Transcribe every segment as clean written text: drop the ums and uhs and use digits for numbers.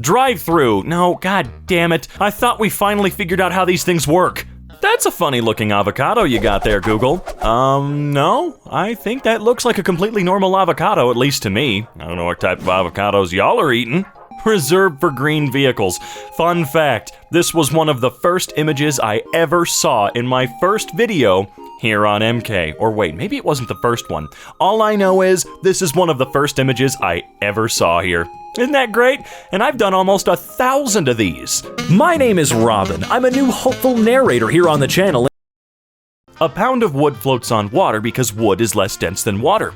Drive-thru. No, god damn it. I thought we finally figured out how these things work. That's a funny looking avocado you got there, Google. No. I think that looks like a completely normal avocado, at least to me. I don't know what type of avocados y'all are eating. Reserved for green vehicles. Fun fact, this was one of the first images I ever saw in my first video here on EmKay. Or wait, maybe it wasn't the first one. All I know is this is one of the first images I ever saw here. Isn't that great? And I've done almost 1,000 of these. My name is Robin. I'm a new hopeful narrator here on the channel. A pound of wood floats on water because wood is less dense than water.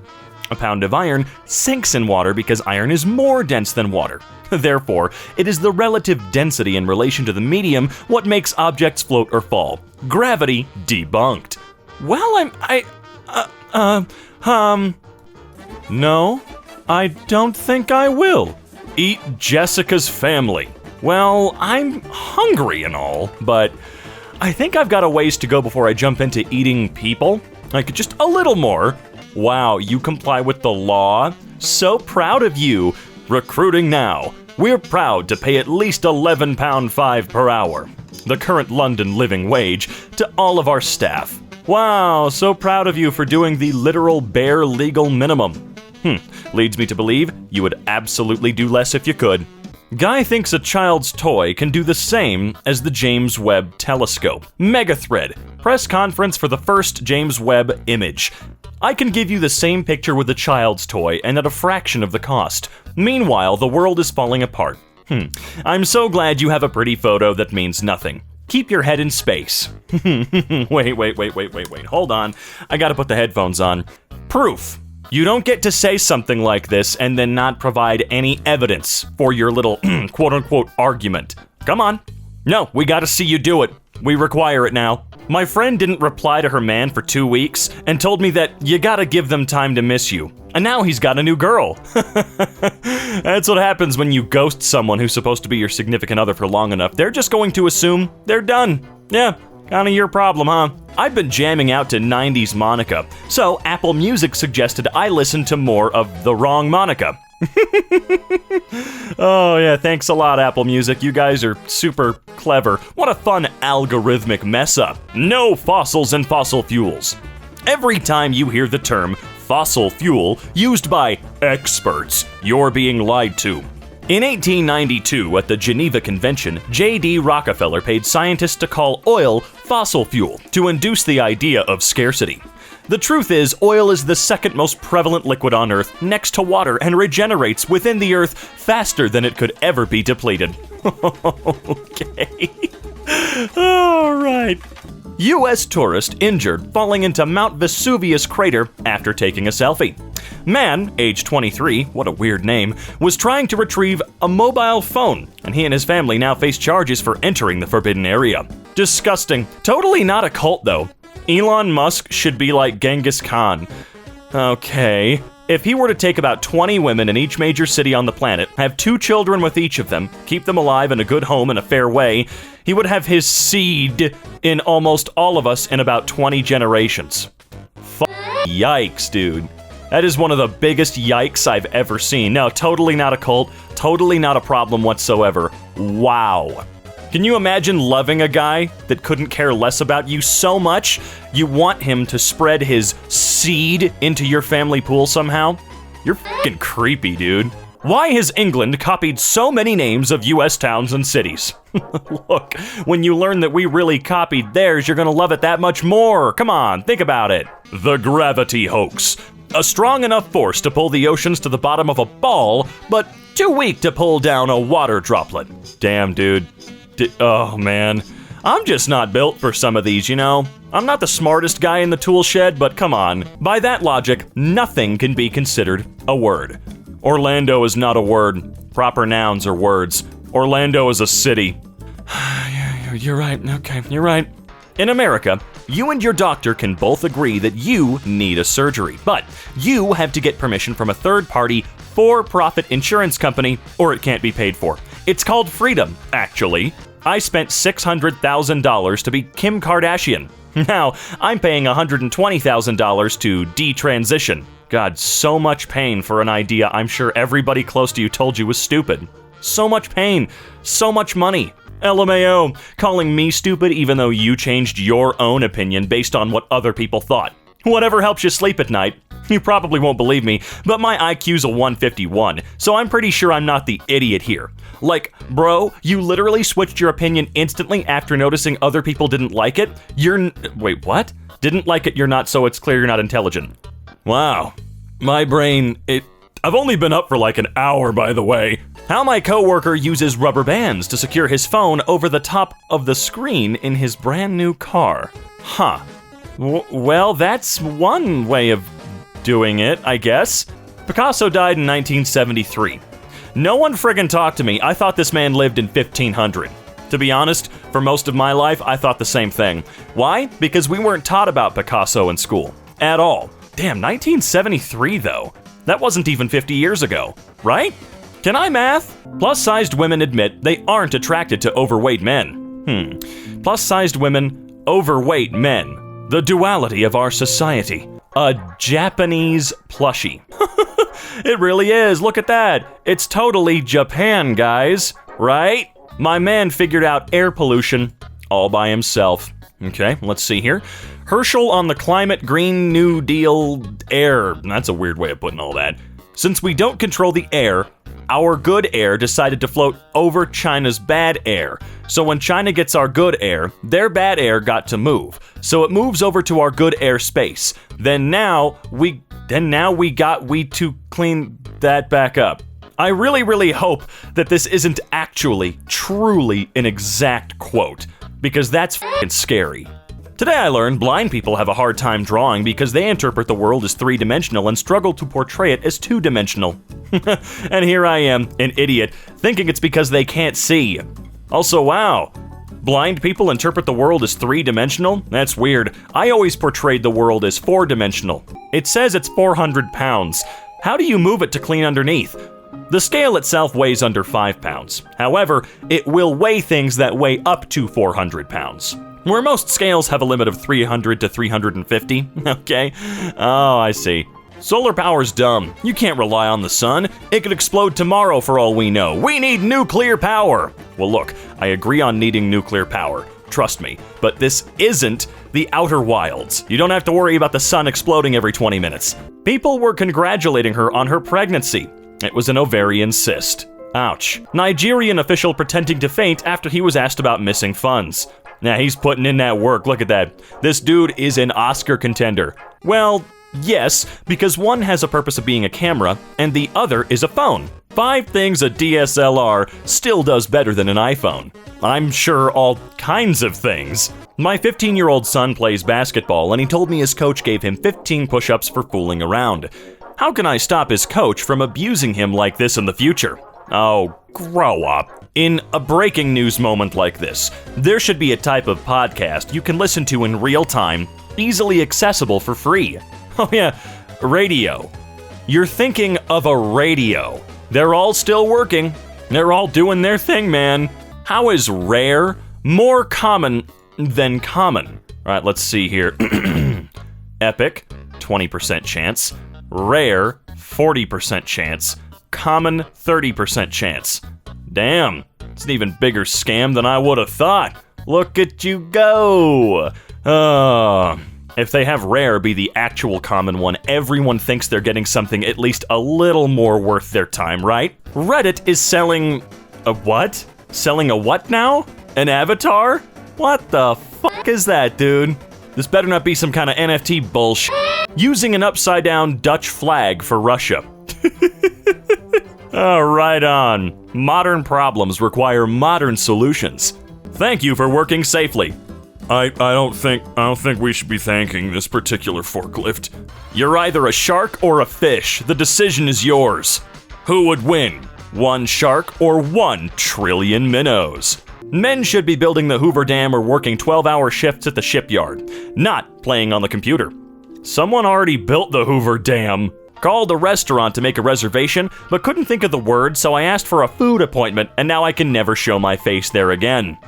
A pound of iron sinks in water because iron is more dense than water. Therefore, it is the relative density in relation to the medium what makes objects float or fall. Gravity debunked. Well, no, I don't think I will. Eat Jessica's family. Well, I'm hungry and all, but I think I've got a ways to go before I jump into eating people. Like, just a little more. Wow, you comply with the law? So proud of you. Recruiting now. We're proud to pay at least £11.5 per hour, the current London living wage, to all of our staff. Wow, so proud of you for doing the literal bare legal minimum. Leads me to believe you would absolutely do less if you could. Guy thinks a child's toy can do the same as the James Webb Telescope. Megathread. Press conference for the first James Webb image. I can give you the same picture with a child's toy and at a fraction of the cost. Meanwhile, the world is falling apart. I'm so glad you have a pretty photo that means nothing. Keep your head in space. Wait. Hold on. I gotta put the headphones on. Proof. You don't get to say something like this and then not provide any evidence for your little quote-unquote argument. Come on. No, we gotta see you do it. We require it now. My friend didn't reply to her man for 2 weeks and told me that you gotta give them time to miss you. And now he's got a new girl. That's what happens when you ghost someone who's supposed to be your significant other for long enough. They're just going to assume they're done. Yeah, kinda your problem, huh? I've been jamming out to 90s Monica, so Apple Music suggested I listen to more of the wrong Monica. Oh yeah, thanks a lot, Apple Music. You guys are super clever. What a fun algorithmic mess up. No fossils and fossil fuels. Every time you hear the term fossil fuel used by experts, you're being lied to. In 1892, at the Geneva Convention, J.D. Rockefeller paid scientists to call oil fossil fuel to induce the idea of scarcity. The truth is, oil is the second most prevalent liquid on Earth next to water and regenerates within the Earth faster than it could ever be depleted. Okay. All right. U.S. tourist injured falling into Mount Vesuvius crater after taking a selfie. Man, age 23, what a weird name, was trying to retrieve a mobile phone, and he and his family now face charges for entering the forbidden area. Disgusting. Totally not a cult, though. Elon Musk should be like Genghis Khan. Okay. If he were to take about 20 women in each major city on the planet, have 2 children with each of them, keep them alive in a good home in a fair way, he would have his seed in almost all of us in about 20 generations. Yikes, dude. That is one of the biggest yikes I've ever seen. No, totally not a cult, totally not a problem whatsoever. Wow. Can you imagine loving a guy that couldn't care less about you so much you want him to spread his seed into your family pool somehow? You're fucking creepy, dude. Why has England copied so many names of US towns and cities? Look, when you learn that we really copied theirs, you're gonna love it that much more. Come on, think about it. The gravity hoax. A strong enough force to pull the oceans to the bottom of a ball, but too weak to pull down a water droplet. Damn, dude. Oh man, I'm just not built for some of these, you know? I'm not the smartest guy in the tool shed, but come on. By that logic, nothing can be considered a word. Orlando is not a word. Proper nouns are words. Orlando is a city. You're right, okay, you're right. In America, you and your doctor can both agree that you need a surgery, but you have to get permission from a third-party, for-profit insurance company, or it can't be paid for. It's called freedom, actually. I spent $600,000 to be Kim Kardashian. Now, I'm paying $120,000 to detransition. God, so much pain for an idea I'm sure everybody close to you told you was stupid. So much pain. So much money. LMAO, calling me stupid even though you changed your own opinion based on what other people thought. Whatever helps you sleep at night. You probably won't believe me, but my IQ's a 151, so I'm pretty sure I'm not the idiot here. Like, bro, you literally switched your opinion instantly after noticing other people didn't like it? Wait, what? Didn't like it, you're not, so it's clear you're not intelligent. Wow. My brain, I've only been up for like an hour, by the way. How my coworker uses rubber bands to secure his phone over the top of the screen in his brand new car. Huh. Well, that's one way of doing it, I guess. Picasso died in 1973. No one friggin' talked to me. I thought this man lived in 1500. To be honest, for most of my life, I thought the same thing. Why? Because we weren't taught about Picasso in school. At all. Damn, 1973 though. That wasn't even 50 years ago, right? Can I math? Plus-sized women admit they aren't attracted to overweight men. Plus-sized women, overweight men. The duality of our society. A Japanese plushie. It really is, look at that. It's totally Japan, guys. Right? My man figured out air pollution all by himself. Okay, let's see here. Herschel on the climate Green New Deal air. That's a weird way of putting all that. Since we don't control the air, our good air decided to float over China's bad air. So when China gets our good air, their bad air got to move. So it moves over to our good air space. Then now we got to clean that back up. I really hope that this isn't actually, truly an exact quote, because that's f***ing scary. Today I learned blind people have a hard time drawing because they interpret the world as three-dimensional and struggle to portray it as two-dimensional. And here I am, an idiot, thinking it's because they can't see. Also, wow, blind people interpret the world as three-dimensional? That's weird. I always portrayed the world as four-dimensional. It says it's 400 pounds. How do you move it to clean underneath? The scale itself weighs under 5 pounds. However, it will weigh things that weigh up to 400 pounds. Where most scales have a limit of 300 to 350, okay? Oh, I see. Solar power's dumb. You can't rely on the sun. It could explode tomorrow for all we know. We need nuclear power! Well look, I agree on needing nuclear power. Trust me. But this isn't the Outer Wilds. You don't have to worry about the sun exploding every 20 minutes. People were congratulating her on her pregnancy. It was an ovarian cyst. Ouch. Nigerian official pretending to faint after he was asked about missing funds. Now he's putting in that work, look at that. This dude is an Oscar contender. Well, yes, because one has a purpose of being a camera, and the other is a phone. 5 things a DSLR still does better than an iPhone. I'm sure all kinds of things. My 15-year-old son plays basketball, and he told me his coach gave him 15 push-ups for fooling around. How can I stop his coach from abusing him like this in the future? Oh, grow up. In a breaking news moment like this, there should be a type of podcast you can listen to in real time, easily accessible for free. Oh yeah, radio. You're thinking of a radio. They're all still working. They're all doing their thing, man. How is rare more common than common? All right, let's see here. Epic, 20% chance. Rare, 40% chance. Common, 30% chance. Damn, it's an even bigger scam than I would have thought. Look at you go. If they have rare be the actual common one, everyone thinks they're getting something at least a little more worth their time, right? Reddit is selling a what? Selling a what now? An avatar? What the fuck is that, dude? This better not be some kind of NFT bullshit. Using an upside-down Dutch flag for Russia. Oh, right on. Modern problems require modern solutions. Thank you for working safely. I don't think we should be thanking this particular forklift. You're either a shark or a fish. The decision is yours. Who would win? 1 shark or 1 trillion minnows? Men should be building the Hoover Dam or working 12-hour shifts at the shipyard, not playing on the computer. Someone already built the Hoover Dam. Called a restaurant to make a reservation, but couldn't think of the word, so I asked for a food appointment, and now I can never show my face there again.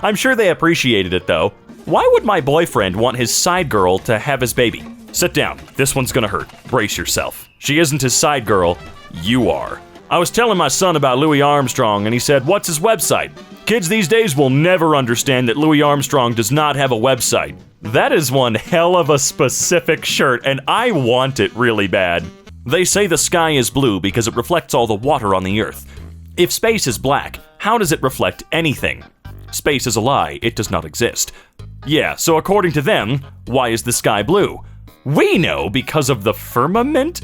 I'm sure they appreciated it, though. Why would my boyfriend want his side girl to have his baby? Sit down. This one's gonna hurt. Brace yourself. She isn't his side girl. You are. I was telling my son about Louis Armstrong, and he said, what's his website? Kids these days will never understand that Louis Armstrong does not have a website. That is one hell of a specific shirt, and I want it really bad. They say the sky is blue because it reflects all the water on the Earth. If space is black, how does it reflect anything? Space is a lie, it does not exist. Yeah, so according to them, why is the sky blue? We know because of the firmament?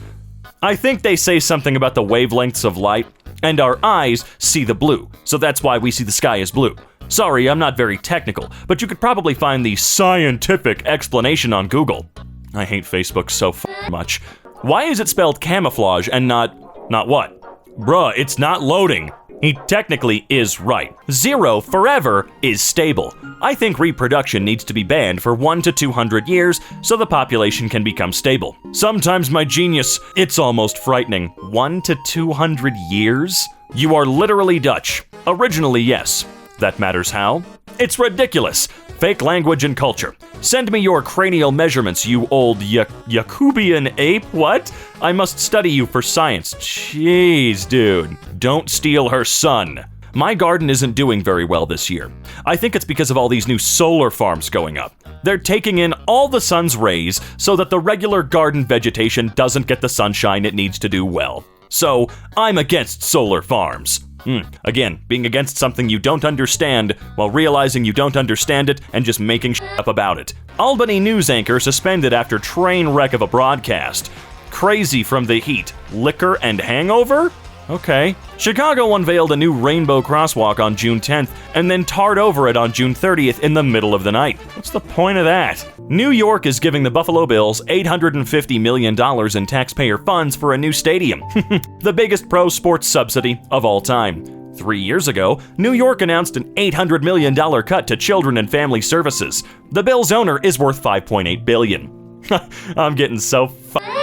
I think they say something about the wavelengths of light, and our eyes see the blue, so that's why we see the sky as blue. Sorry, I'm not very technical, but you could probably find the scientific explanation on Google. I hate Facebook so much. Why is it spelled camouflage and not what? Bruh, it's not loading. He technically is right. 0 forever is stable. I think reproduction needs to be banned for 1 to 200 years so the population can become stable. Sometimes my genius, it's almost frightening. 1 to 200 years? You are literally Dutch. Originally, yes. That matters how? It's ridiculous. Fake language and culture. Send me your cranial measurements, you old Yakubian ape. What? I must study you for science. Jeez, dude. Don't steal her son. My garden isn't doing very well this year. I think it's because of all these new solar farms going up. They're taking in all the sun's rays so that the regular garden vegetation doesn't get the sunshine it needs to do well. So, I'm against solar farms. Again, being against something you don't understand while realizing you don't understand it and just making shit up about it. Albany news anchor suspended after train wreck of a broadcast. Crazy from the heat. Liquor and hangover? Okay. Chicago unveiled a new rainbow crosswalk on June 10th and then tarred over it on June 30th in the middle of the night. What's the point of that? New York is giving the Buffalo Bills $850 million in taxpayer funds for a new stadium. The biggest pro sports subsidy of all time. 3 years ago, New York announced an $800 million cut to children and family services. The Bills' owner is worth $5.8 billion. I'm getting so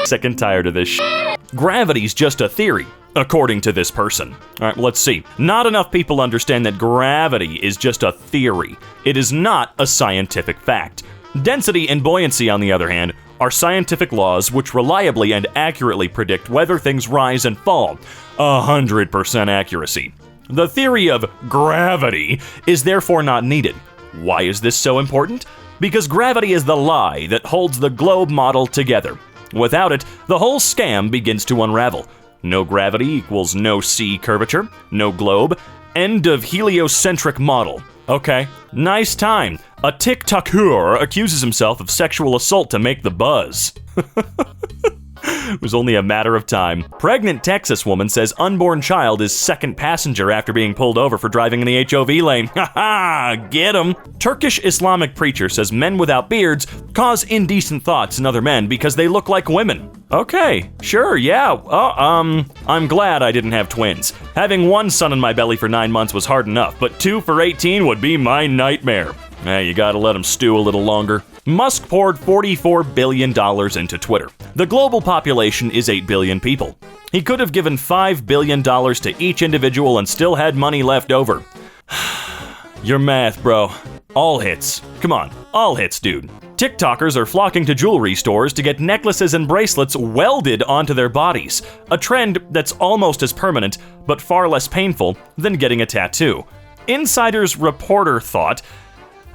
sick and tired of this shit. Gravity's just a theory, according to this person. All right, let's see. Not enough people understand that gravity is just a theory. It is not a scientific fact. Density and buoyancy, on the other hand, are scientific laws which reliably and accurately predict whether things rise and fall. 100% accuracy. The theory of gravity is therefore not needed. Why is this so important? Because gravity is the lie that holds the globe model together. Without it, the whole scam begins to unravel. No gravity equals no sea curvature, no globe, end of heliocentric model. Okay, nice time. A TikToker accuses himself of sexual assault to make the buzz. It was only a matter of time. Pregnant Texas woman says unborn child is second passenger after being pulled over for driving in the HOV lane. Ha get him. Turkish Islamic preacher says men without beards cause indecent thoughts in other men because they look like women. Okay, sure, yeah. I'm glad I didn't have twins. Having one son in my belly for 9 months was hard enough, but 2 for 18 would be my nightmare. You gotta let them stew a little longer. Musk poured $44 billion into Twitter. The global population is 8 billion people. He could have given $5 billion to each individual and still had money left over. Your math, bro. All hits. Come on, all hits, dude. TikTokers are flocking to jewelry stores to get necklaces and bracelets welded onto their bodies, a trend that's almost as permanent, but far less painful than getting a tattoo. Insider's reporter thought,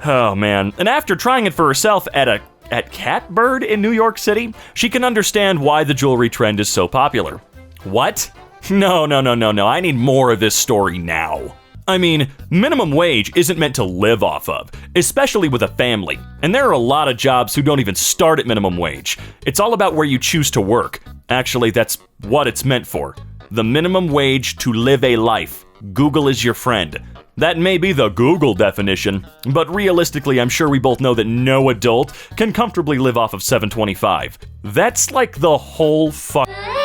oh man, and after trying it for herself at Catbird in New York City, she can understand why the jewelry trend is so popular. What? No, I need more of this story now. I mean, minimum wage isn't meant to live off of, especially with a family. And there are a lot of jobs who don't even start at minimum wage. It's all about where you choose to work. Actually, that's what it's meant for. The minimum wage to live a life. Google is your friend. That may be the Google definition, but realistically, I'm sure we both know that no adult can comfortably live off of $7.25. That's like the whole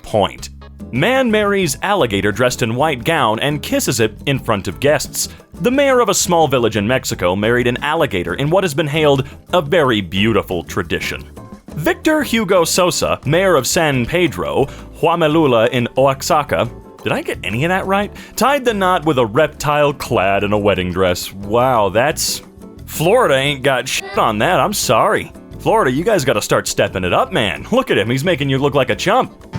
point. Man marries alligator dressed in white gown and kisses it in front of guests. The mayor of a small village in Mexico married an alligator in what has been hailed a very beautiful tradition. Victor Hugo Sosa, mayor of San Pedro, Huamalula in Oaxaca, did I get any of that right? Tied the knot with a reptile clad in a wedding dress. Wow, that's... Florida ain't got shit on that, I'm sorry. Florida, you guys gotta start stepping it up, man. Look at him, he's making you look like a chump.